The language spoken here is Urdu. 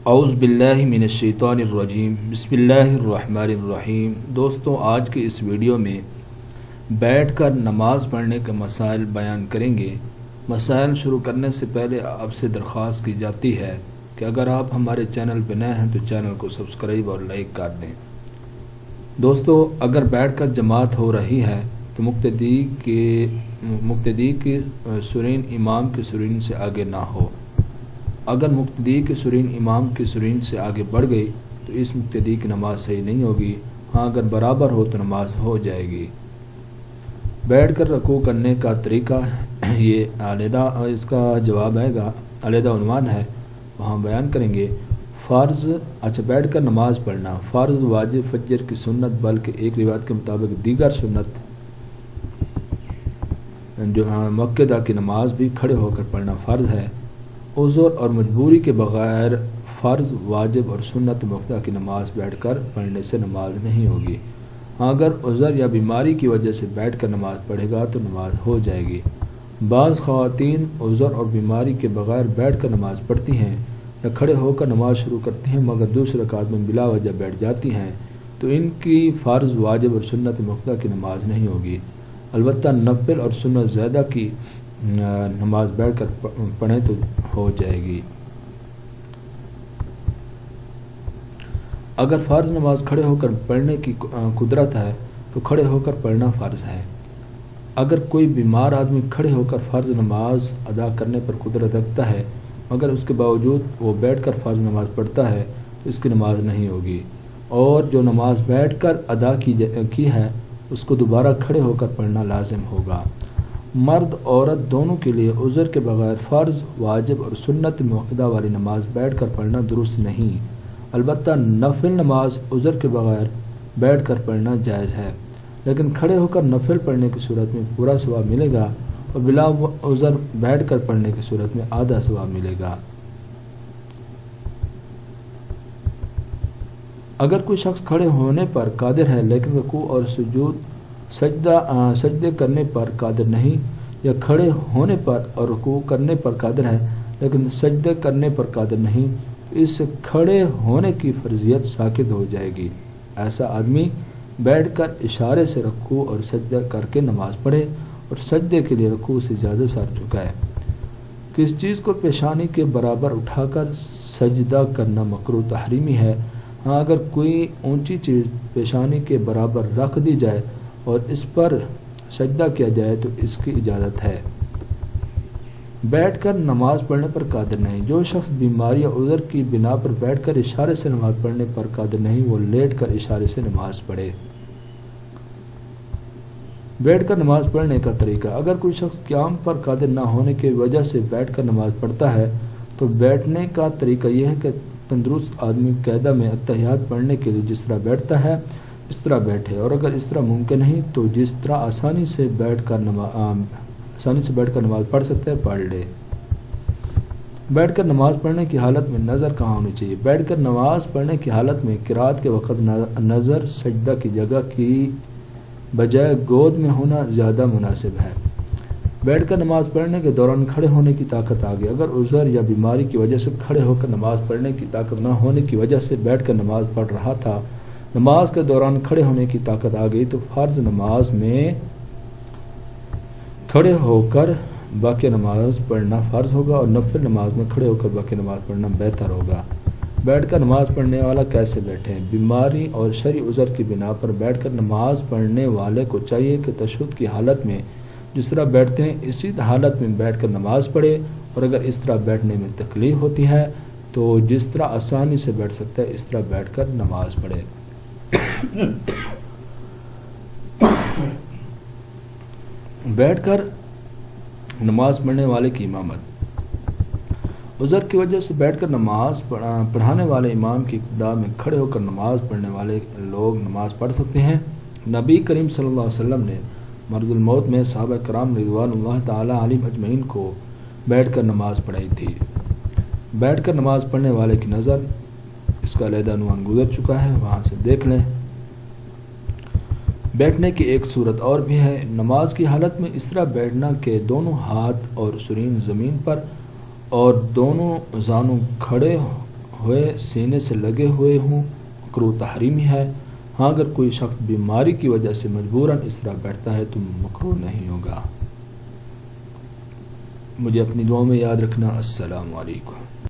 اعوذ باللہ من الشیطان الرجیم بسم اللہ الرحمن الرحیم۔ دوستوں، آج کے اس ویڈیو میں بیٹھ کر نماز پڑھنے کے مسائل بیان کریں گے۔ مسائل شروع کرنے سے پہلے آپ سے درخواست کی جاتی ہے کہ اگر آپ ہمارے چینل پہ نئے ہیں تو چینل کو سبسکرائب اور لائک کر دیں۔ دوستوں، اگر بیٹھ کر جماعت ہو رہی ہے تو مقتدی کی سرین امام کی سرین سے آگے نہ ہو۔ اگر مقتدی کی سرین امام کی سرین سے آگے بڑھ گئی تو اس مقتدی کی نماز صحیح نہیں ہوگی۔ ہاں، اگر برابر ہو تو نماز ہو جائے گی۔ بیٹھ کر رکوع کرنے کا طریقہ یہ علیحدہ اس کا جواب آئے گا، علیحدہ عنوان ہے، وہاں بیان کریں گے۔ فرض، بیٹھ کر نماز پڑھنا فرض، واجب، فجر کی سنت، بلکہ ایک روایت کے مطابق دیگر سنت جو مؤکدہ کی نماز بھی کھڑے ہو کر پڑھنا فرض ہے۔ عذر اور مجبوری کے بغیر فرض، واجب اور سنت مؤکدہ کی نماز بیٹھ کر پڑھنے سے نماز نہیں ہوگی۔ اگر عذر یا بیماری کی وجہ سے بیٹھ کر نماز پڑھے گا تو نماز ہو جائے گی۔ بعض خواتین عذر اور بیماری کے بغیر بیٹھ کر نماز پڑھتی ہیں یا کھڑے ہو کر نماز شروع کرتی ہیں مگر دوسری رکعت میں بلا وجہ بیٹھ جاتی ہیں تو ان کی فرض، واجب اور سنت مؤکدہ کی نماز نہیں ہوگی۔ البتہ نفل اور سنت زیادہ کی نماز بیٹھ کر پڑھیں تو ہو جائے گی۔ اگر فرض نماز کھڑے ہو کر پڑھنے کی قدرت ہے تو کھڑے ہو کر پڑھنا فرض ہے۔ اگر کوئی بیمار آدمی کھڑے ہو کر فرض نماز ادا کرنے پر قدرت رکھتا ہے مگر اس کے باوجود وہ بیٹھ کر فرض نماز پڑھتا ہے تو اس کی نماز نہیں ہوگی، اور جو نماز بیٹھ کر ادا کی ہے اس کو دوبارہ کھڑے ہو کر پڑھنا لازم ہوگا۔ مرد عورت دونوں کے لیے عذر کے بغیر فرض، واجب اور سنت مؤکدہ والی نماز بیٹھ کر پڑھنا درست نہیں۔ البتہ نفل نماز عذر کے بغیر بیٹھ کر پڑھنا جائز ہے، لیکن کھڑے ہو کر نفل پڑھنے کی صورت میں پورا ثواب ملے گا اور بلا عذر بیٹھ کر پڑھنے کی صورت میں آدھا ثواب ملے گا۔ اگر کوئی شخص کھڑے ہونے پر قادر ہے لیکن رکوع اور سجدے کرنے پر قادر نہیں، یا کھڑے ہونے پر اور رکوع کرنے پر قادر ہے لیکن سجدے کرنے پر قادر نہیں، اس سے کھڑے ہونے کی فرضیت ساقط ہو جائے گی۔ ایسا آدمی بیٹھ کر اشارے سے رکوع اور سجدہ کر کے نماز پڑھے اور سجدے کے لیے رکوع سے زیادہ سر جھکائے۔ کس چیز کو پیشانی کے برابر اٹھا کر سجدہ کرنا مکروہ تحریمی ہے۔ ہاں، اگر کوئی اونچی چیز پیشانی کے برابر رکھ دی جائے اور اس پر سجدہ کیا جائے تو اس کی اجازت ہے۔ بیٹھ کر نماز پڑھنے پر قادر نہیں، جو شخص بیماری یا عذر کی بنا پر بیٹھ کر اشارے سے نماز پڑھنے پر قادر نہیں وہ لیٹ کر اشارے سے نماز پڑھے۔ بیٹھ کر نماز پڑھنے کا طریقہ، اگر کوئی شخص قیام پر قادر نہ ہونے کی وجہ سے بیٹھ کر نماز پڑھتا ہے تو بیٹھنے کا طریقہ یہ ہے کہ تندرست آدمی قاعدہ میں اتحیات پڑھنے کے لیے جس طرح بیٹھتا ہے اس طرح بیٹھے، اور اگر اس طرح ممکن نہیں تو جس طرح آسانی سے بیٹھ کر نماز پڑھ سکتے ہیں پڑھ لے۔ بیٹھ کر نماز پڑھنے کی حالت میں نظر کہاں ہونی چاہیے؟ بیٹھ کر نماز پڑھنے کی حالت میں قرات کے وقت نظر سجدہ کی جگہ کی بجائے گود میں ہونا زیادہ مناسب ہے۔ بیٹھ کر نماز پڑھنے کے دوران کھڑے ہونے کی طاقت آ گئی، اگر عذر یا بیماری کی وجہ سے کھڑے ہو کر نماز پڑھنے کی طاقت نہ ہونے کی وجہ سے بیٹھ کر نماز پڑھ رہا تھا، نماز کے دوران کھڑے ہونے کی طاقت آ گئی تو فرض نماز میں کھڑے ہو کر باقی نماز پڑھنا فرض ہوگا اور نفل نماز میں کھڑے ہو کر باقی نماز پڑھنا بہتر ہوگا۔ بیٹھ کر نماز پڑھنے والا کیسے بیٹھے؟ بیماری اور شرعی عذر کی بنا پر بیٹھ کر نماز پڑھنے والے کو چاہیے کہ تشہد کی حالت میں جس طرح بیٹھتے ہیں اسی حالت میں بیٹھ کر نماز پڑھے، اور اگر اس طرح بیٹھنے میں تکلیف ہوتی ہے تو جس طرح آسانی سے بیٹھ سکتا ہے اس طرح بیٹھ کر نماز پڑھے۔ بیٹھ کر نماز پڑھنے والے کی امامت، عذر کی وجہ سے بیٹھ کر نماز پڑھانے والے امام کی ابتدا میں کھڑے ہو کر نماز پڑھنے والے لوگ نماز پڑھ سکتے ہیں۔ نبی کریم صلی اللہ علیہ وسلم نے مرض الموت میں صحابہ کرام رضوان اللہ تعالی علیہم اجمعین کو بیٹھ کر نماز پڑھائی تھی۔ بیٹھ کر نماز پڑھنے والے کی نظر، اس کا علیحدہ عنوان گزر چکا ہے، وہاں سے دیکھ لیں۔ بیٹھنے کی ایک صورت اور بھی ہے، نماز کی حالت میں اس طرح بیٹھنا کہ دونوں ہاتھ اور سرین زمین پر اور دونوں زانوں کھڑے ہوئے سینے سے لگے ہوئے ہوں مکروہ تحریمی ہے۔ ہاں اگر کوئی شخص بیماری کی وجہ سے مجبوراً اس طرح بیٹھتا ہے تو مکروہ نہیں ہوگا۔ مجھے اپنی دعاؤں میں یاد رکھنا۔ السلام علیکم۔